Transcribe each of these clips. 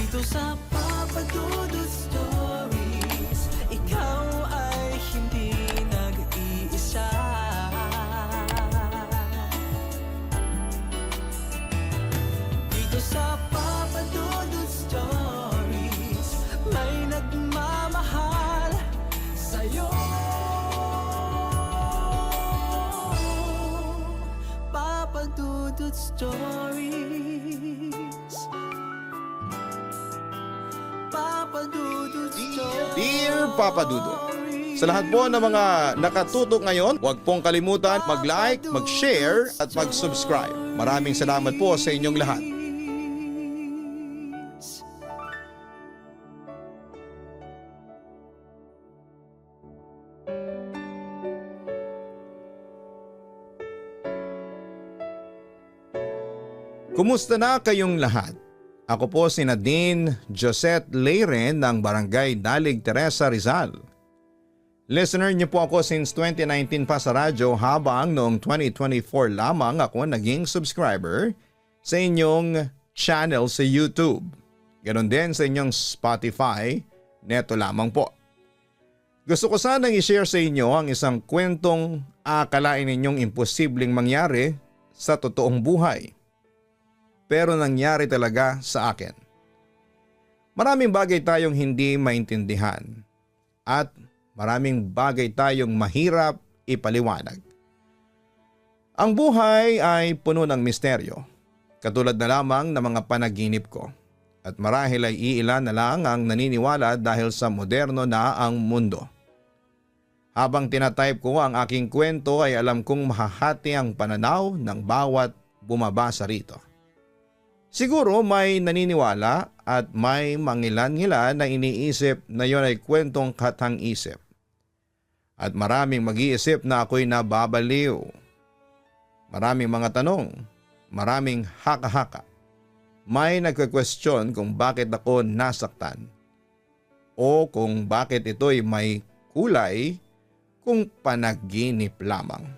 Dito sa Papa Dudut Stories, ikaw ay hindi nag-iisa. Dito sa Papa Dudut Stories, may nagmamahal sa'yo. Papa Dudut Stories. Papa Dudut Stories. Dear Papa Dudut, sa lahat po ng mga nakatutok ngayon, huwag pong kalimutan mag-like, mag-share at mag-subscribe. Maraming salamat po sa inyong lahat. Kumusta na kayong lahat? Ako po si Nadine Josette Leiren ng Barangay Dalig Teresa, Rizal. Listener niyo po ako since 2019 pa sa radyo habang noong 2024 lamang ako naging subscriber sa inyong channel sa YouTube. Ganon din sa inyong Spotify, neto lamang po. Gusto ko sanang i-share sa inyo ang isang kwentong akalain ninyong imposibleng mangyari sa totoong buhay. Pero nangyari talaga sa akin. Maraming bagay tayong hindi maintindihan at maraming bagay tayong mahirap ipaliwanag. Ang buhay ay puno ng misteryo, katulad na lamang ng mga panaginip ko. At marahil ay iilan na lang ang naniniwala dahil sa moderno na ang mundo. Habang tinatype ko ang aking kwento ay alam kong mahahati ang pananaw ng bawat bumabasa rito. Siguro may naniniwala at may mangilan-ngilan na iniisip na yon ay kwentong katang-isip. At maraming mag-iisip na ako'y nababaliw. Maraming mga tanong, maraming haka-haka. May nagka-question kung bakit ako nasaktan o kung bakit ito'y may kulay kung panaginip lamang.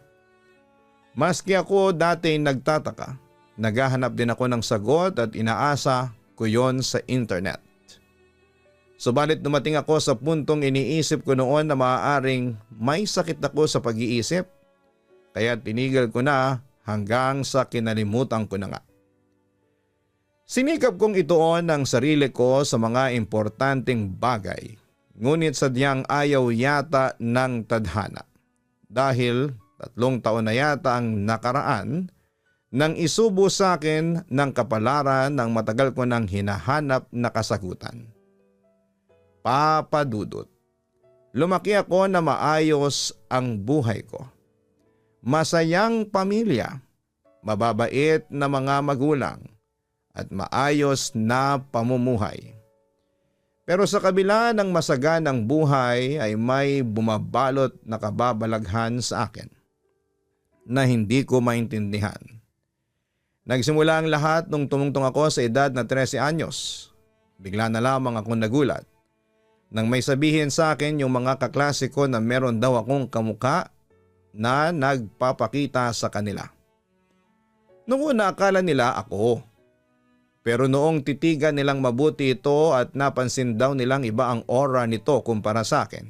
Maski ako dati nagtataka, naghahanap din ako ng sagot at inaasa ko yon sa internet. Subalit dumating ako sa puntong iniisip ko noon na maaaring may sakit ako sa pag-iisip, kaya tinigil ko na hanggang sa kinalimutan ko na nga. Sinikap kong ituon ang sarili ko sa mga importanteng bagay, ngunit sadyang ayaw yata ng tadhana. Dahil 3 taon na yata ang nakaraan nang isubo sa akin ng kapalaran ng matagal ko nang hinahanap na kasagutan. Papa Dudut, lumaki ako na maayos ang buhay ko. Masayang pamilya, mababait na mga magulang, at maayos na pamumuhay. Pero sa kabila ng masaganang buhay ay may bumabalot na kababalaghan sa akin na hindi ko maintindihan. Nagsimula ang lahat nung tumungtong ako sa edad na 13 anyos. Bigla na lamang akong nagulat nang may sabihin sa akin yung mga kaklase ko na meron daw akong kamukha na nagpapakita sa kanila. Noong una akala nila ako. Pero noong titigan nilang mabuti ito at napansin daw nilang iba ang aura nito kumpara sa akin.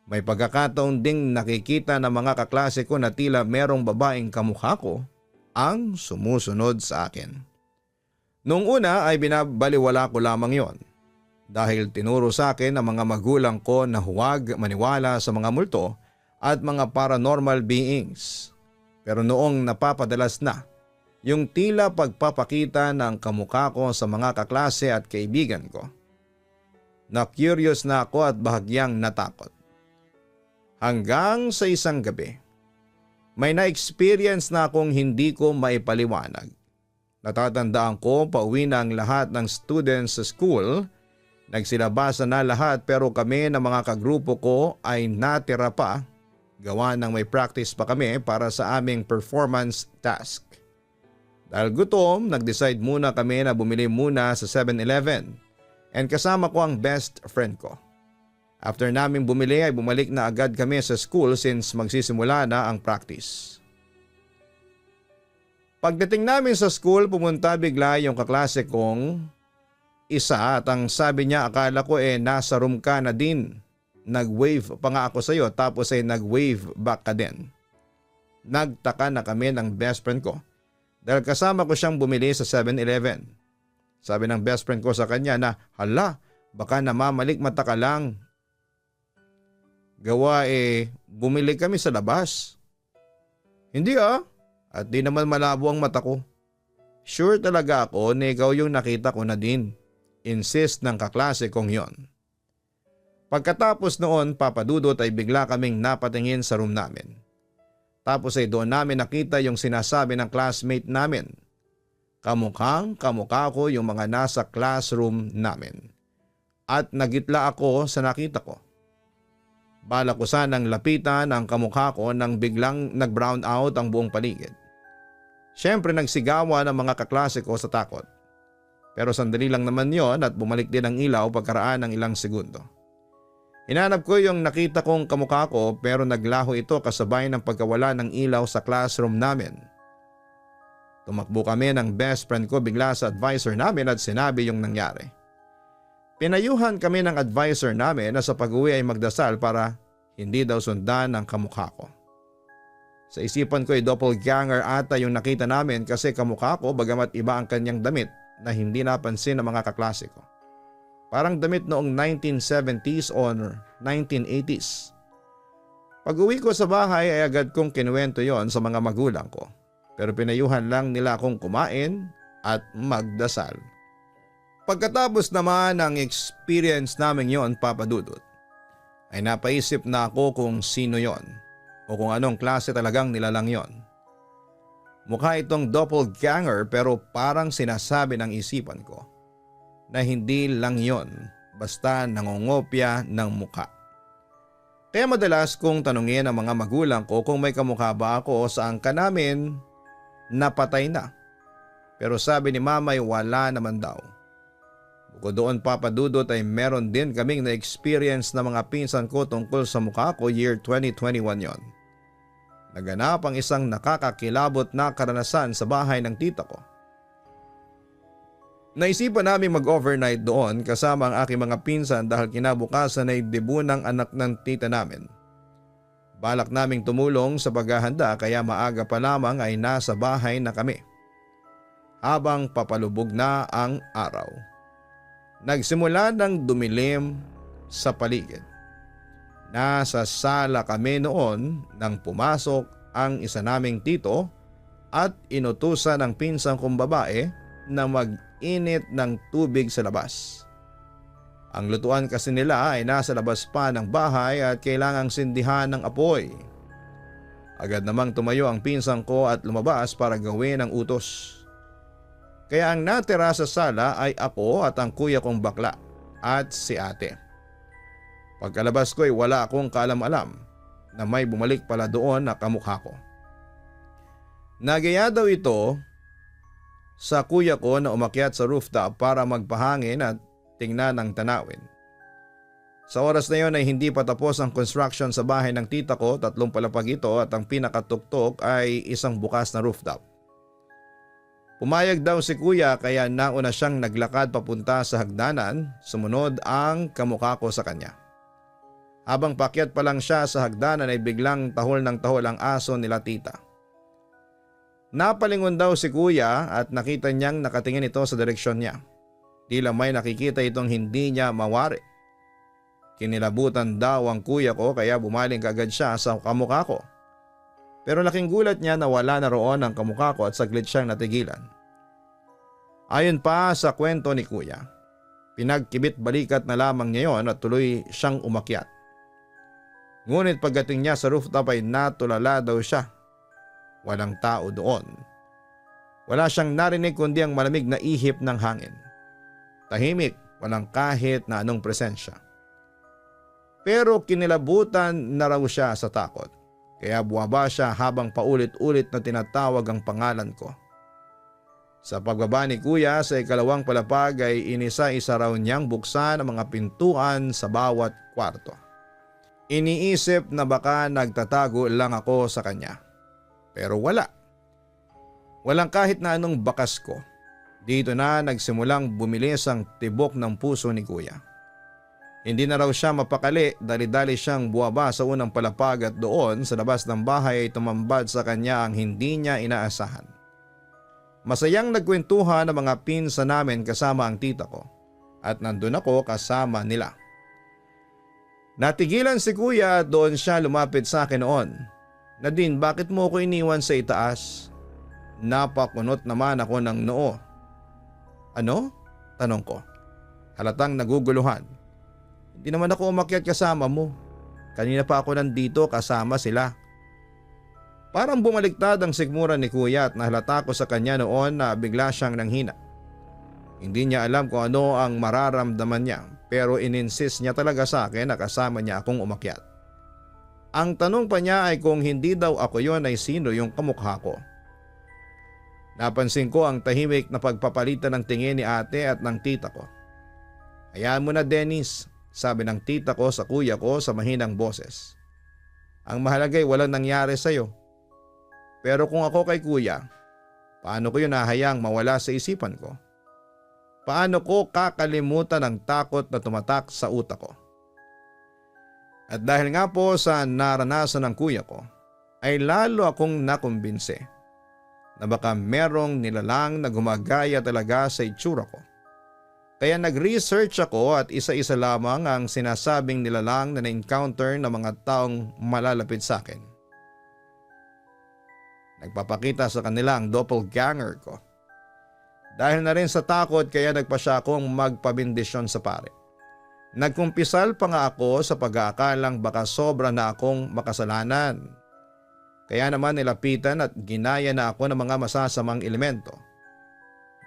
May pagkakataon ding nakikita ng mga kaklase ko na tila merong babaeng kamukha ko ang sumusunod sa akin. Noong una ay binabaliwala ko lamang yon dahil tinuro sa akin ng mga magulang ko na huwag maniwala sa mga multo at mga paranormal beings. Pero noong napapadalas na yung tila pagpapakita ng kamukha ko sa mga kaklase at kaibigan ko, na-curious na ako at bahagyang natakot. Hanggang sa isang gabi, may na-experience na akong hindi ko maipaliwanag. Natatandaan ko pauwi na ang lahat ng students sa school. Nagsilabasa na lahat pero kami ng mga kagrupo ko ay natira pa. Gawa ng may practice pa kami para sa aming performance task. Dahil gutom, nag-decide muna kami na bumili muna sa 7-Eleven and kasama ko ang best friend ko. After naming bumili ay bumalik na agad kami sa school since magsisimula na ang practice. Pagdating namin sa school, pumunta bigla yung kaklase kong isa at ang sabi niya akala ko nasa room ka na din. Nag-wave pa nga ako sa iyo tapos nag-wave back ka din. Nagtaka na kami ng best friend ko dahil kasama ko siyang bumili sa 7-Eleven. Sabi ng best friend ko sa kanya na hala baka namamalik mata ka lang. Gawa bumili kami sa labas. Hindi at di naman malabo ang mata ko. Sure talaga ako na ikaw yung nakita ko na din. Insist ng kaklase kong yon. Pagkatapos noon papadudot ay bigla kaming napatingin sa room namin. Tapos doon namin nakita yung sinasabi ng classmate namin. Kamukha ko yung mga nasa classroom namin. At nagitla ako sa nakita ko. Bala ko sanang lapitan ang kamukha ko nang biglang nag-brown out ang buong paligid. Siyempre nagsigawa ng mga kaklase ko sa takot. Pero sandali lang naman yon at bumalik din ang ilaw pagkaraan ng ilang segundo. Hinanap ko yung nakita kong kamukha ko pero naglaho ito kasabay ng pagkawala ng ilaw sa classroom namin. Tumakbo kami ng best friend ko bigla sa advisor namin at sinabi yung nangyari. Pinayuhan kami ng advisor namin na sa pag-uwi ay magdasal para hindi daw sundan ang kamukha ko. Sa isipan ko doppelganger ata yung nakita namin kasi kamukha ko bagamat iba ang kanyang damit na hindi napansin ng mga kaklase ko. Parang damit noong 1970s or 1980s. Pag-uwi ko sa bahay ay agad kong kinuwento yon sa mga magulang ko. Pero pinayuhan lang nila akong kumain at magdasal. Pagkatapos naman ng experience namin yon papadudot, ay napaisip na ako kung sino yon o kung anong klase talagang nilalang yon. Mukha itong doppelganger pero parang sinasabi ng isipan ko na hindi lang yon basta nangongopya ng mukha. Kaya madalas kong tanungin ang mga magulang ko kung may kamukha ba ako sa angka namin na patay na. Pero sabi ni mama ay wala naman daw. Bukod doon papadudot ay meron din kaming na-experience na mga pinsan ko tungkol sa mukha ko year 2021 yon. Naganap ang isang nakakakilabot na karanasan sa bahay ng tita ko. Naisipan namin mag-overnight doon kasama ang aking mga pinsan dahil kinabukasan ay debut ng anak ng tita namin. Balak naming tumulong sa paghahanda kaya maaga pa lamang ay nasa bahay na kami. Habang papalubog na ang araw. Nagsimula ng dumilim sa paligid. Nasa sala kami noon nang pumasok ang isa naming tito at inutusan ng pinsan kong babae na mag-init ng tubig sa labas. Ang lutuan kasi nila ay nasa labas pa ng bahay at kailangang sindihan ng apoy. Agad namang tumayo ang pinsan ko at lumabas para gawin ang utos. Kaya ang natira sa sala ay ako at ang kuya kong bakla at si ate. Pagkalabas ko ay wala akong kaalam-alam na may bumalik pala doon na kamukha ko. Nagaya daw ito sa kuya ko na umakyat sa rooftop para magpahangin at tingnan ang tanawin. Sa oras na yon ay hindi pa tapos ang construction sa bahay ng tita ko, 3 palapag ito at ang pinakatuktok ay isang bukas na rooftop. Pumayag daw si kuya kaya nauna siyang naglakad papunta sa hagdanan, sumunod ang kamukha ko sa kanya. Habang pakyat pa lang siya sa hagdanan ay biglang tahol ng tahol ang aso nila tita. Napalingon daw si kuya at nakita niyang nakatingin ito sa direksyon niya. Tila may nakikita itong hindi niya mawari. Kinilabutan daw ang kuya ko kaya bumaling kaagad siya sa kamukha ko. Pero laking gulat niya na wala na roon ang kamukha ko at saglit siyang natigilan. Ayon pa sa kwento ni kuya, pinagkibit balikat na lamang niya yon at tuloy siyang umakyat. Ngunit pagdating niya sa rooftop ay natulala daw siya. Walang tao doon. Wala siyang narinig kundi ang malamig na ihip ng hangin. Tahimik, walang kahit na anong presensya. Pero kinilabutan na raw siya sa takot. Kaya buwaba siya habang paulit-ulit na tinatawag ang pangalan ko. Sa pagbaba ni kuya sa ikalawang palapag ay inisa-isa raw niyang buksan ang mga pintuan sa bawat kwarto. Iniisip na baka nagtatago lang ako sa kanya. Pero wala. Walang kahit na anong bakas ko. Dito na nagsimulang bumilis ang tibok ng puso ni kuya. Hindi na raw siya mapakali, dali-dali siyang buwaba sa unang palapag at doon sa labas ng bahay ay tumambad sa kanya ang hindi niya inaasahan. Masayang nagkwentuhan ang mga pinsan namin kasama ang tita ko at nandun ako kasama nila. Natigilan si kuya at doon siya lumapit sa akin noon. Nadine, bakit mo ko iniwan sa itaas? Napakunot naman ako ng noo. Ano? Tanong ko. Halatang naguguluhan. Hindi naman ako umakyat kasama mo. Kanina pa ako nandito kasama sila. Parang bumaliktad ang sikmura ni kuya at nahalata ko sa kanya noon na bigla siyang nanghina. Hindi niya alam kung ano ang mararamdaman niya pero ininsist niya talaga sa akin na kasama niya akong umakyat. Ang tanong pa niya ay kung hindi daw ako yon ay sino yung kamukha ko. Napansin ko ang tahimik na pagpapalitan ng tingin ni ate at ng tita ko. Hayaan mo na Dennis, sabi ng tita ko sa kuya ko sa mahinang boses. Ang mahalagay walang nangyari sa'yo. Pero kung ako kay kuya, paano ko yun nahayang mawala sa isipan ko? Paano ko kakalimutan ang takot na tumatak sa utak ko? At dahil nga po sa naranasan ng kuya ko, ay lalo akong nakumbinse na baka merong nilalang na gumagaya talaga sa itsura ko. Kaya nag-research ako at isa-isa lamang ang sinasabing nilalang na na-encounter ng mga taong malalapit sa akin. Nagpapakita sa kanila ang doppelganger ko. Dahil na rin sa takot kaya nagpa siya akong magpabindisyon sa pare. Nagkumpisal pa nga ako sa pag-aakalang baka sobra na akong makasalanan. Kaya naman nilapitan at ginaya na ako ng mga masasamang elemento.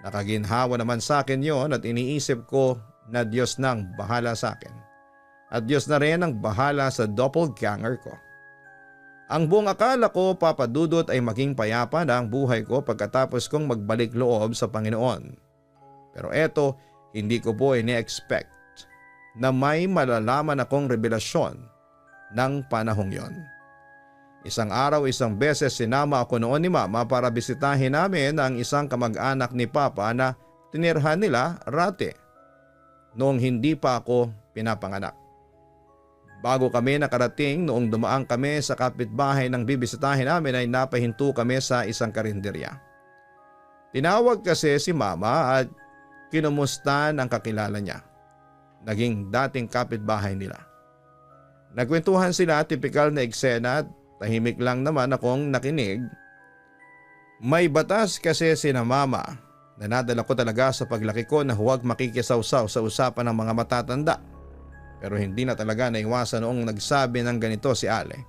Nakaginhawa naman sa akin yon at iniisip ko na Diyos nang bahala sa akin. At Diyos na rin ang bahala sa doppelganger ko. Ang buong akala ko, Papa Dudut, ay maging payapa na ang buhay ko pagkatapos kong magbalik loob sa Panginoon. Pero eto, hindi ko po ini-expect na may malalaman akong revelasyon ng panahong yon. Isang araw, isang beses sinama ako noon ni Mama para bisitahin namin ang isang kamag-anak ni Papa na tinirhan nila rate noong hindi pa ako pinapanganak. Bago kami nakarating noong dumaan kami sa kapitbahay ng bibisitahin namin ay napahinto kami sa isang karinderya. Tinawag kasi si Mama at kinumusta ang kakilala niya. Naging dating kapitbahay nila. Nagkwentuhan sila, tipikal na eksena at tahimik lang naman akong nakinig. May batas kasi sina Mama na nadala ko talaga sa paglaki ko na huwag makikisawsaw sa usapan ng mga matatanda. Pero hindi na talaga naiwasan noong nagsabi ng ganito si Ale.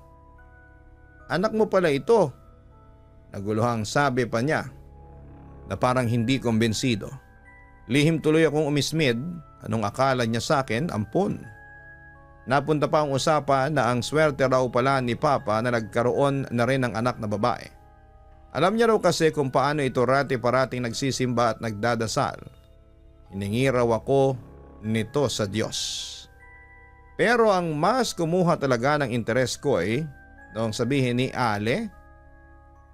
Anak mo pala ito. Naguluhang sabi pa niya na parang hindi kumbensido. Lihim tuloy akong umismid. Anong akala niya sa akin? Ampon. Napunta pa ang usapan na ang swerte raw pala ni Papa na nagkaroon na rin ng anak na babae. Alam niya raw kasi kung paano ito rati-parating nagsisimba at nagdadasal. Hiningi raw ako nito sa Diyos. Pero ang mas kumuha talaga ng interes ko ay noong sabihin ni Ale,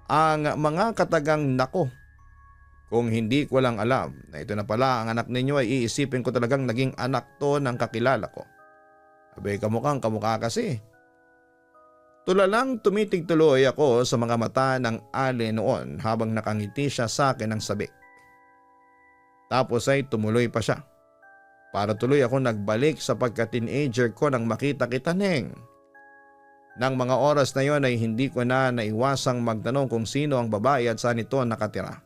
ang mga katagang nako. Kung hindi ko lang alam na ito na pala ang anak ninyo ay iisipin ko talagang naging anak to ng kakilala ko. Abay kamukhang kamukha kasi. Tulalang tumitig tuloy ako sa mga mata ng Ale noon habang nakangiti siya sa akin ng sabik. Tapos ay tumuloy pa siya. Para tuloy ako nagbalik sa pagka-teenager ko nang makita kita, Neng. Nang mga oras na yon ay hindi ko na naiwasang magtanong kung sino ang babae at saan ito nakatira.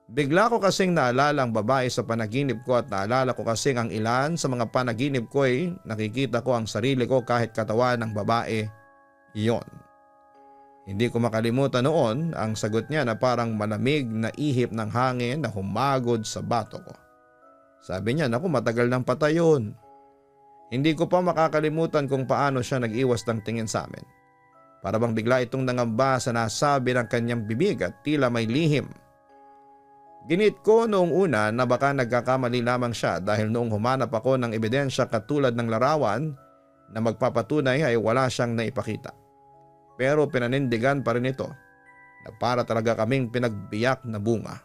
Bigla ko kasing naalala ang babae sa panaginip ko at naalala ko kasing ang ilan sa mga panaginip ko ay nakikita ko ang sarili ko kahit katawan ng babae yon. Hindi ko makalimutan noon ang sagot niya na parang malamig na ihip ng hangin na humagod sa bato ko. Sabi niya, naku, matagal nang patay yun. Hindi ko pa makakalimutan kung paano siya nag-iwas ng tingin sa amin. Para bang bigla itong nangamba sa nasabi ng kanyang bibig at tila may lihim. Ginit ko noong una na baka nagkakamali lamang siya dahil noong humanap ako ng ebidensya katulad ng larawan na magpapatunay ay wala siyang naipakita. Pero pinanindigan pa rin ito na para talaga kaming pinagbiyak na bunga.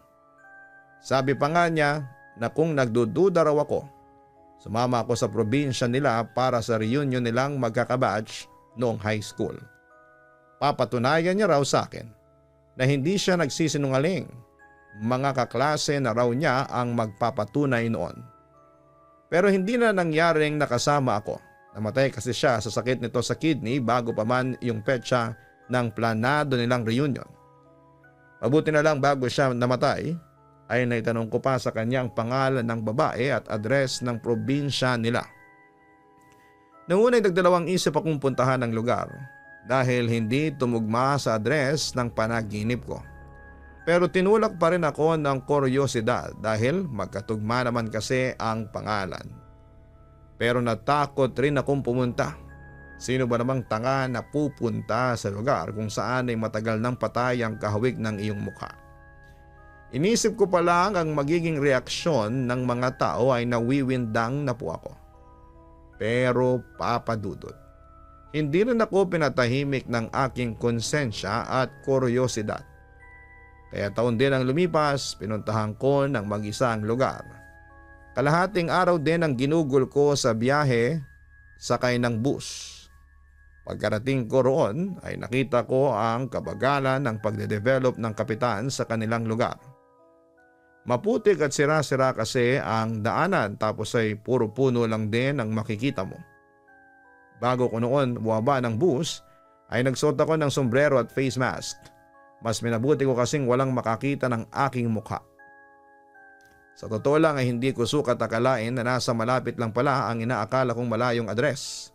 Sabi pa nga niya na kung nagdududa raw ako, sumama ako sa probinsya nila para sa reunion nilang magkakabatch noong high school. Papatunayan niya raw sa akin na hindi siya nagsisinungaling. Mga kaklase na raw niya ang magpapatunay noon. Pero hindi na nangyaring nakasama ako. Namatay kasi siya sa sakit nito sa kidney bago pa man yung petsa ng planado nilang reunion. Mabuti na lang bago siya namatay ay naitanong ko pa sa kanya ang pangalan ng babae at address ng probinsya nila. Noong una'y nagdalawang isip akong puntahan ang lugar dahil hindi tumugma sa address ng panaginip ko. Pero tinulak pa rin ako ng kuryosidad dahil magkatugma naman kasi ang pangalan. Pero natakot rin akong pumunta. Sino ba namang tanga na pupunta sa lugar kung saan ay matagal nang patay ang kahawig ng iyong mukha? Inisip ko pa lang ang magiging reaksyon ng mga tao ay nawiwindang na po ako. Pero papadudot, hindi rin ako pinatahimik ng aking konsensya at kuryosidad. Kaya taon din ang lumipas, pinuntahan ko ng mag-isa ang lugar. Kalahating araw din ang ginugol ko sa biyahe sakay ng bus. Pagkarating ko roon ay nakita ko ang kabagalan ng pagde-develop ng kapitan sa kanilang lugar. Maputik at sira-sira kasi ang daanan tapos ay puro puno lang din ang makikita mo. Bago ko noon bumaba ng bus ay nagsuot ako ng sombrero at face mask. Mas minabuti ko kasing walang makakita ng aking mukha. Sa totoo lang ay hindi ko sukat akalain na nasa malapit lang pala ang inaakala kong malayong address.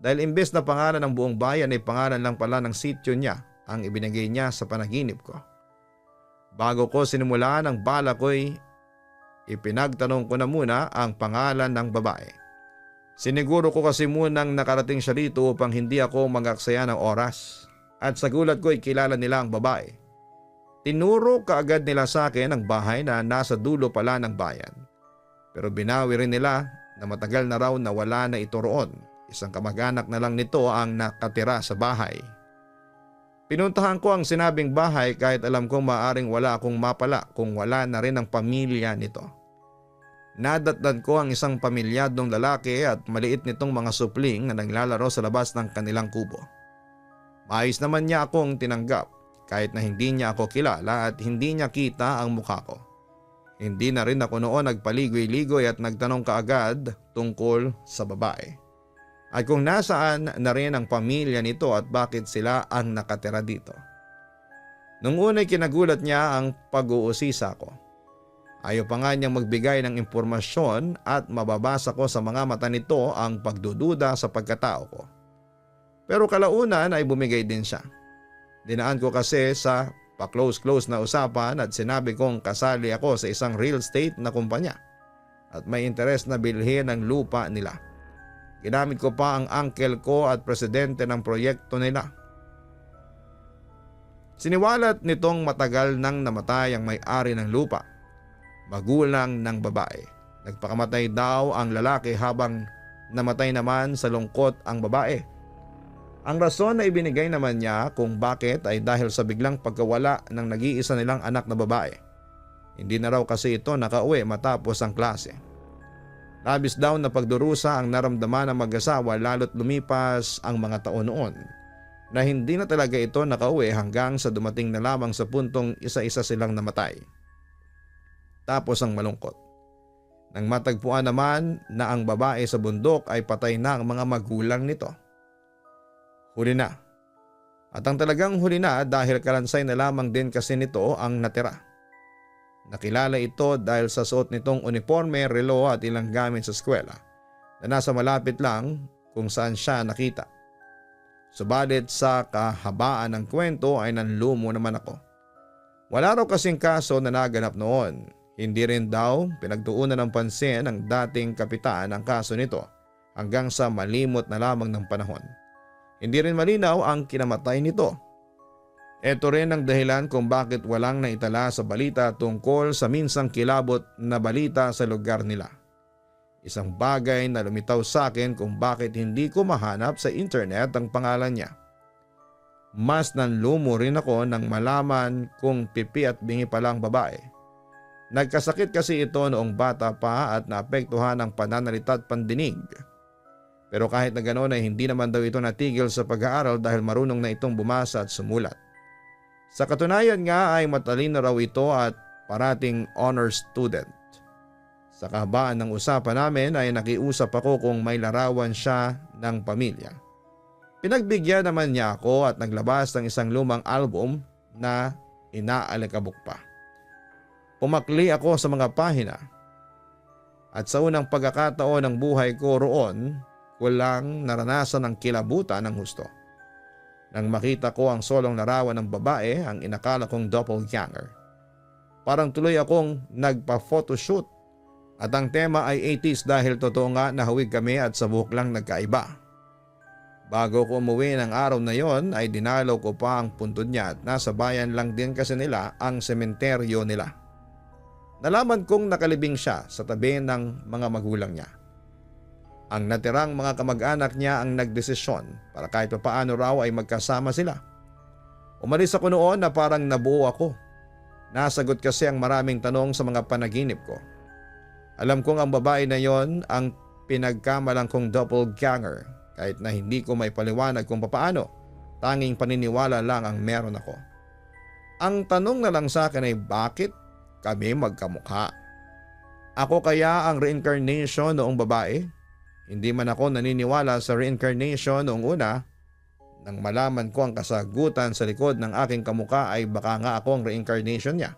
Dahil imbes na pangalan ng buong bayan ay pangalan lang pala ng sityo niya ang ibinigay niya sa panaginip ko. Bago ko sinimulan ang bala ko'y ipinagtanong ko na muna ang pangalan ng babae. Siniguro ko kasi munang nakarating siya dito upang hindi ako magaksaya ng oras. At sa gulat ko'y kilala nila ang babae. Tinuro kaagad nila sa akin ang bahay na nasa dulo pala ng bayan. Pero binawi rin nila na matagal na raw na wala na ito roon. Isang kamag-anak na lang nito ang nakatira sa bahay. Pinuntahan ko ang sinabing bahay kahit alam kong maaaring wala akong mapala kung wala na rin ang pamilya nito. Nadatnan ko ang isang pamilyadong lalaki at maliit nitong mga supling na naglalaro sa labas ng kanilang kubo. Maayos naman niya akong tinanggap kahit na hindi niya ako kilala at hindi niya kita ang mukha ko. Hindi na rin ako noon nagpaligoy-ligoy at nagtanong kaagad tungkol sa babae. At kung nasaan na rin ang pamilya nito at bakit sila ang nakatira dito. Nung una'y kinagulat niya ang pag-uusisa ko. Ayaw pa nga niyang magbigay ng impormasyon at mababasa ko sa mga mata nito ang pagdududa sa pagkatao ko. Pero kalaunan ay bumigay din siya. Dinaan ko kasi sa pa-close-close na usapan at sinabi kong kasali ako sa isang real estate na kumpanya at may interes na bilhin ang lupa nila. Ginamit ko pa ang uncle ko at presidente ng proyekto nila. Siniwalat nitong matagal nang namatay ang may-ari ng lupa, magulang ng babae. Nagpakamatay daw ang lalaki habang namatay naman sa lungkot ang babae. Ang rason na ibinigay naman niya kung bakit ay dahil sa biglang pagkawala ng nag-iisa nilang anak na babae. Hindi na raw kasi ito nakauwi matapos ang klase. Labis daw na pagdurusa ang naramdaman ng mag-asawa lalo't lumipas ang mga taon noon na hindi na talaga ito nakauwi hanggang sa dumating na lamang sa puntong isa-isa silang namatay. Tapos ang malungkot. Nang matagpuan naman na ang babae sa bundok ay patay na ang mga magulang nito. Huli na. At ang talagang huli na dahil kalansay na lamang din kasi nito ang natira. Nakilala ito dahil sa suot nitong uniforme, relo at ilang gamit sa eskwela na nasa malapit lang kung saan siya nakita. Subalit sa kahabaan ng kwento ay nanlumo naman ako. Wala raw kasing kaso na naganap noon. Hindi rin daw pinagtuunan ng pansin ng dating kapitan ang kaso nito hanggang sa malimot na lamang ng panahon. Hindi rin malinaw ang kinamatay nito. Ito rin ang dahilan kung bakit walang naitala sa balita tungkol sa minsang kilabot na balita sa lugar nila. Isang bagay na lumitaw sa akin kung bakit hindi ko mahanap sa internet ang pangalan niya. Mas nanlumo rin ako nang malaman kung pipi at bingi palang babae. Nagkasakit kasi ito noong bata pa at naapektuhan ang pananalita at pandinig. Pero kahit na ganoon ay hindi naman daw ito natigil sa pag-aaral dahil marunong na itong bumasa at sumulat. Sa katunayan nga ay matalino raw ito at parating honor student. Sa kahabaan ng usapan namin ay nakiusap ako kung may larawan siya ng pamilya. Pinagbigyan naman niya ako at naglabas ng isang lumang album na inaalikabok pa. Pumakli ako sa mga pahina at sa unang pagkakataon ng buhay ko roon, walang naranasan ang kilabutan ng husto. Nang makita ko ang solong larawan ng babae, ang inakala kong doppelganger. Parang tuloy akong nagpa-photoshoot at ang tema ay 80s dahil totoo nga nahawig kami at sa buhok lang nagkaiba. Bago ko umuwi ng araw na yon ay dinalaw ko pa ang puntod niya at nasa bayan lang din kasi nila ang sementeryo nila. Nalaman kong nakalibing siya sa tabi ng mga magulang niya. Ang natirang mga kamag-anak niya ang nagdesisyon para kahit paano raw ay magkasama sila. Umalis ako noon na parang nabuo ako. Nasagot kasi ang maraming tanong sa mga panaginip ko. Alam kong ang babae na yon ang pinagkamalang kong doppelganger kahit na hindi ko may paliwanag kung paano. Tanging paniniwala lang ang meron ako. Ang tanong na lang sa akin ay bakit kami magkamukha? Ako kaya ang reincarnation noong babae? Hindi man ako naniniwala sa reincarnation noong una. Nang malaman ko ang kasagutan sa likod ng aking kamukha ay baka nga ako ang reincarnation niya.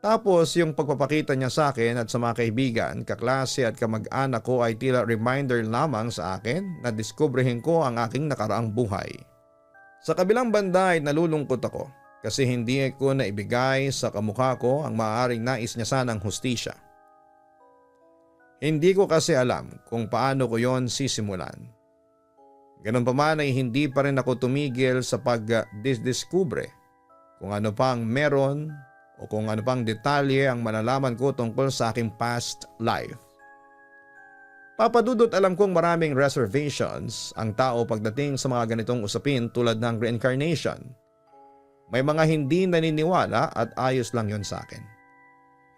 Tapos yung pagpapakita niya sa akin at sa mga kaibigan, kaklase at kamag-anak ko ay tila reminder lamang sa akin na diskubrehin ko ang aking nakaraang buhay. Sa kabilang banda ay nalulungkot ako kasi hindi ko naibigay sa kamukha ko ang maaaring nais niya sanang hustisya. Hindi ko kasi alam kung paano ko yon sisimulan. Ganun pa man ay hindi pa rin ako tumigil sa pag-discover kung ano pang meron o kung ano pang detalye ang malalaman ko tungkol sa aking past life. Papadudot alam kong maraming reservations ang tao pagdating sa mga ganitong usapin tulad ng reincarnation. May mga hindi naniniwala at ayos lang yon sa akin.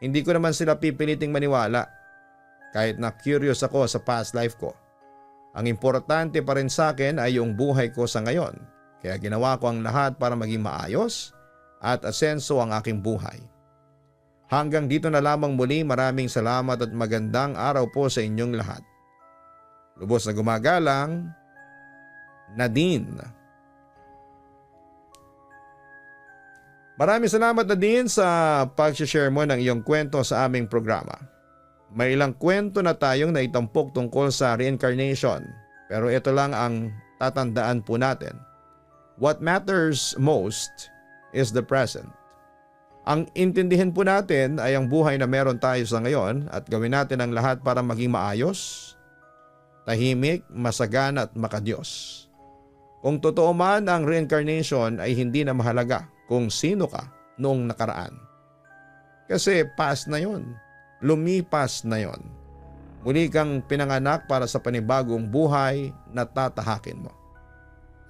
Hindi ko naman sila pipiliting maniwala kahit na curious ako sa past life ko. Ang importante pa rin sa akin ay yung buhay ko sa ngayon. Kaya ginawa ko ang lahat para maging maayos at asenso ang aking buhay. Hanggang dito na lamang muli, maraming salamat at magandang araw po sa inyong lahat. Lubos na gumagalang, Nadine. Maraming salamat na din sa pag-share mo ng iyong kwento sa aming programa. May ilang kwento na tayong naitampok tungkol sa reincarnation, pero ito lang ang tatandaan po natin. What matters most is the present. Ang intindihin po natin ay ang buhay na meron tayo sa ngayon at gawin natin ang lahat para maging maayos, tahimik, masagana at makadiyos. Kung totoo man ang reincarnation ay hindi na mahalaga kung sino ka noong nakaraan. Kasi past na yon, lumipas na yon. Muli kang pinanganak para sa panibagong buhay na tatahakin mo.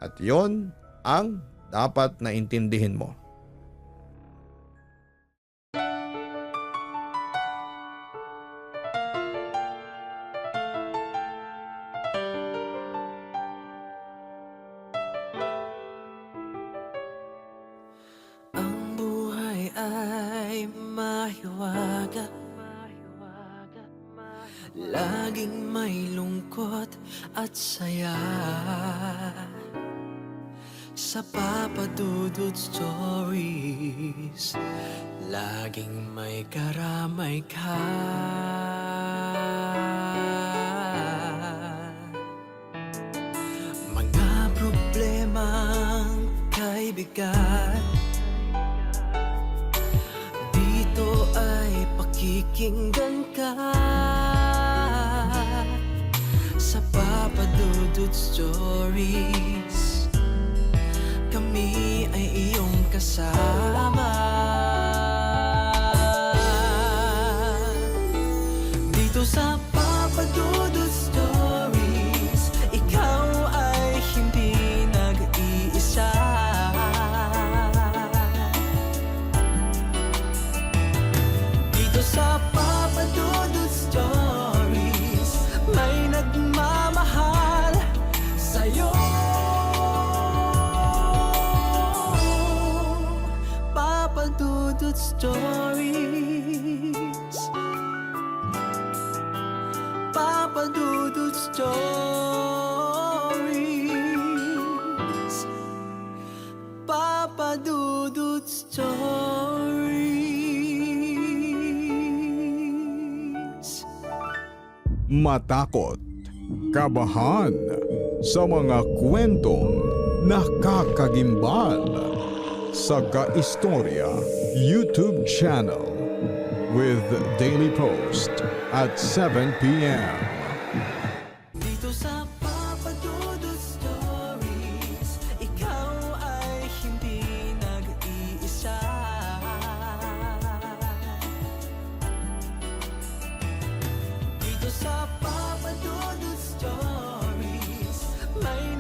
At yon ang dapat na intindihin mo. Ang buhay ay mahiwaga, laging may lungkot at saya. Sa Papa Dudut Stories, laging may karamay ka. Mga problemang kay bigat, dito ay pakikinggan ka. Sa Papa Dudut Stories, kami ay iyong kasama. Dito sa Papa Dudut Stories, ikaw ay hindi nag-iisa. Dito Dudut Stories. Papa Dudut Stories. Papa Dudut Stories. Matakot, kabahan sa mga kwentong nakakagimbal sa Kaistorya YouTube channel with daily post at 7 p.m. Dito sa Papa Dudut Stories, ikaw ay hindi nag-iisa. Dito sa Papa Dudut Stories, may